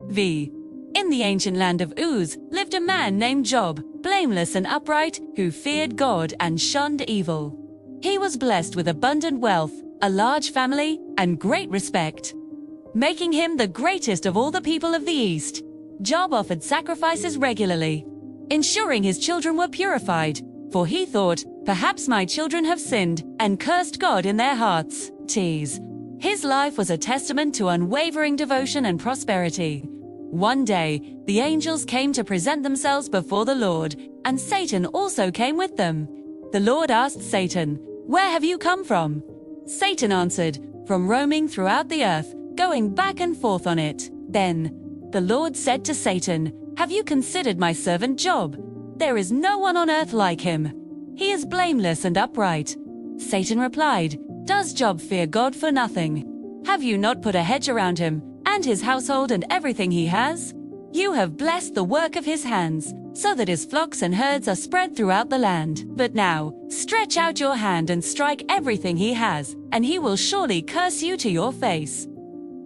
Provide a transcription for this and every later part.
v. In the ancient land of Uz lived a man named Job, blameless and upright, who feared God and shunned evil. He was blessed with abundant wealth, a large family, and great respect, making him the greatest of all the people of the East. Job offered sacrifices regularly, ensuring his children were purified, for he thought, perhaps my children have sinned and cursed God in their hearts. His life was a testament to unwavering devotion and prosperity. One day, the angels came to present themselves before the Lord, and Satan also came with them. The Lord asked Satan, "Where have you come from?" Satan answered, "From roaming throughout the earth, going back and forth on it." Then the Lord said to Satan, "Have you considered my servant Job? There is no one on earth like him. He is blameless and upright." Satan replied, "Does Job fear God for nothing? Have you not put a hedge around him, and his household and everything he has? You have blessed the work of his hands, so that his flocks and herds are spread throughout the land. But now, stretch out your hand and strike everything he has, and he will surely curse you to your face."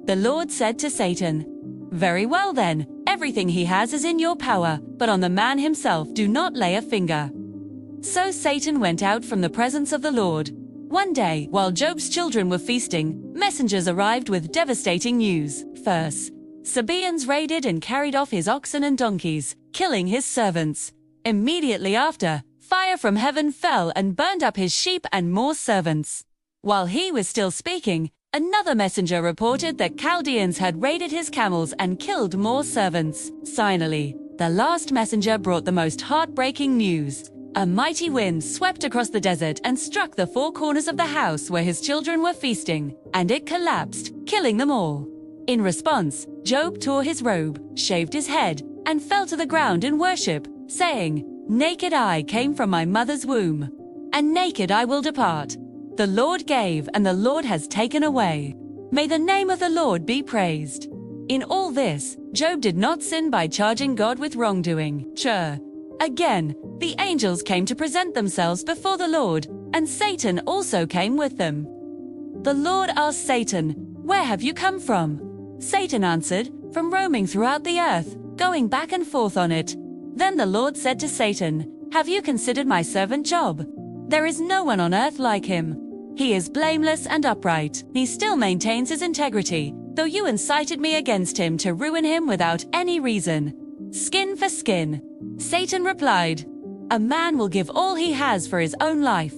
The Lord said to Satan, "Very well then, everything he has is in your power, but on the man himself do not lay a finger." So Satan went out from the presence of the Lord. One day, while Job's children were feasting, messengers arrived with devastating news. First, Sabaeans raided and carried off his oxen and donkeys, killing his servants. Immediately after, fire from heaven fell and burned up his sheep and more servants. While he was still speaking, another messenger reported that Chaldeans had raided his camels and killed more servants. Finally, the last messenger brought the most heartbreaking news. A mighty wind swept across the desert and struck the four corners of the house where his children were feasting, and it collapsed, killing them all. In response, Job tore his robe, shaved his head, and fell to the ground in worship, saying, "Naked I came from my mother's womb, and naked I will depart. The Lord gave, and the Lord has taken away. May the name of the Lord be praised." In all this, Job did not sin by charging God with wrongdoing. Again, the angels came to present themselves before the Lord, and Satan also came with them. The Lord asked Satan, "Where have you come from?" Satan answered, "From roaming throughout the earth, going back and forth on it." Then the Lord said to Satan, "Have you considered my servant Job? There is no one on earth like him. He is blameless and upright. He still maintains his integrity, though you incited me against him to ruin him without any reason. Skin for skin." Satan replied, "A man will give all he has for his own life.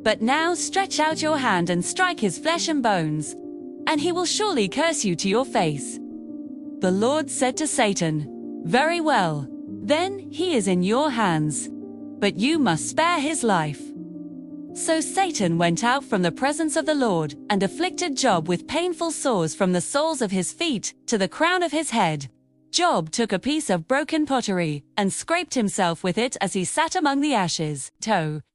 But now stretch out your hand and strike his flesh and bones, and he will surely curse you to your face." The Lord said to Satan, "Very well, then he is in your hands, but you must spare his life." So Satan went out from the presence of the Lord and afflicted Job with painful sores from the soles of his feet to the crown of his head. Job took a piece of broken pottery and scraped himself with it as he sat among the ashes.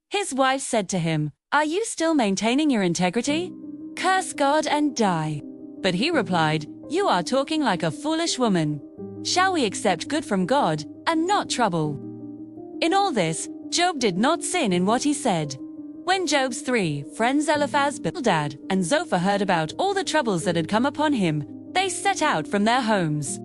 His wife said to him, "Are you still maintaining your integrity? Curse God and die." But he replied, "You are talking like a foolish woman. Shall we accept good from God and not trouble?" In all this, Job did not sin in what he said. When Job's three friends Eliphaz, Bildad, and Zophar heard about all the troubles that had come upon him, they set out from their homes.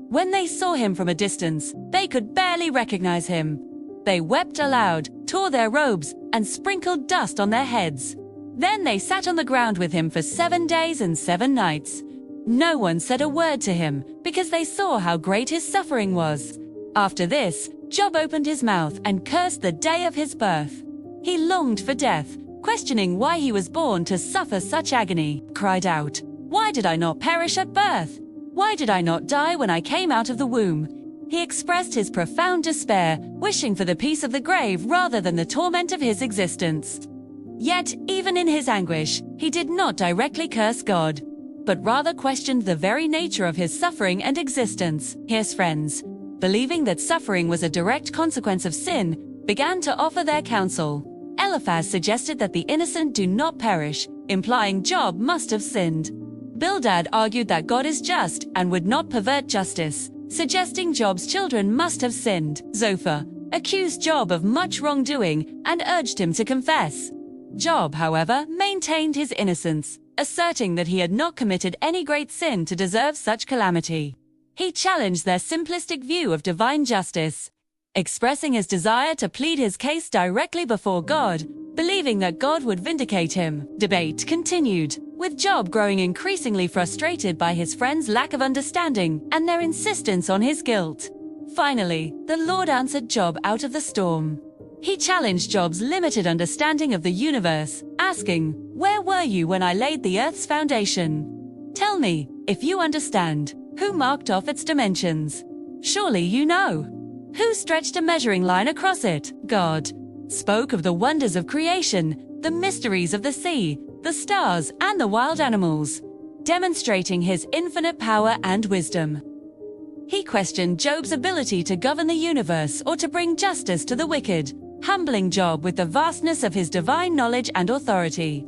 When they saw him from a distance, they could barely recognize him. They wept aloud, tore their robes, and sprinkled dust on their heads. Then they sat on the ground with him for 7 days and 7 nights. No one said a word to him, because they saw how great his suffering was. After this, Job opened his mouth and cursed the day of his birth. He longed for death, questioning why he was born to suffer such agony. Cried out, "Why did I not perish at birth? Why did I not die when I came out of the womb?" He expressed his profound despair, wishing for the peace of the grave rather than the torment of his existence. Yet, even in his anguish, he did not directly curse God, but rather questioned the very nature of his suffering and existence. His friends, believing that suffering was a direct consequence of sin, began to offer their counsel. Eliphaz suggested that the innocent do not perish, implying Job must have sinned. Bildad argued that God is just and would not pervert justice, suggesting Job's children must have sinned. Zophar accused Job of much wrongdoing and urged him to confess. Job, however, maintained his innocence, asserting that he had not committed any great sin to deserve such calamity. He challenged their simplistic view of divine justice, expressing his desire to plead his case directly before God, believing that God would vindicate him. Debate continued, with Job growing increasingly frustrated by his friends' lack of understanding and their insistence on his guilt. Finally, the Lord answered Job out of the storm. He challenged Job's limited understanding of the universe, asking, "Where were you when I laid the earth's foundation? Tell me, if you understand, who marked off its dimensions? Surely you know. Who stretched a measuring line across it?" God spoke of the wonders of creation, the mysteries of the sea, the stars, and the wild animals, demonstrating his infinite power and wisdom. He questioned Job's ability to govern the universe or to bring justice to the wicked, humbling Job with the vastness of his divine knowledge and authority.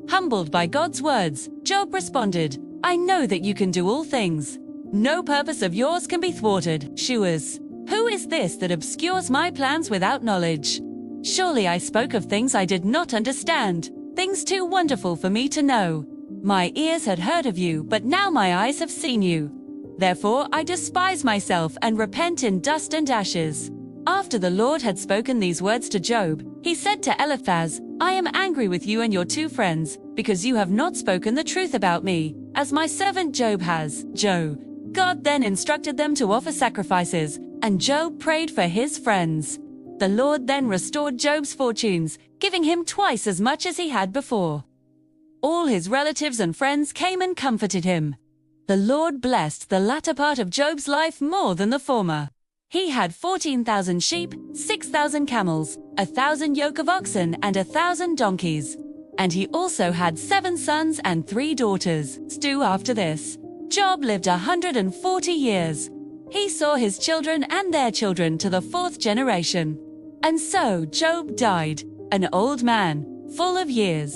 Humbled by God's words, Job responded, "I know that you can do all things. No purpose of yours can be thwarted." Shuas. Who is this that obscures my plans without knowledge? Surely I spoke of things I did not understand, things too wonderful for me to know. My ears had heard of you, but now my eyes have seen you. Therefore I despise myself and repent in dust and ashes. After the Lord had spoken these words to Job, he said to Eliphaz, "I am angry with you and your two friends, because you have not spoken the truth about me, as my servant Job has." God then instructed them to offer sacrifices, and Job prayed for his friends. The Lord then restored Job's fortunes, giving him twice as much as he had before. All his relatives and friends came and comforted him. The Lord blessed the latter part of Job's life more than the former. He had 14,000 sheep, 6,000 camels, 1,000 yoke of oxen, and 1,000 donkeys. And he also had 7 sons and 3 daughters. After this, Job lived 140 years. He saw his children and their children to the 4th generation. And so Job died, an old man, full of years.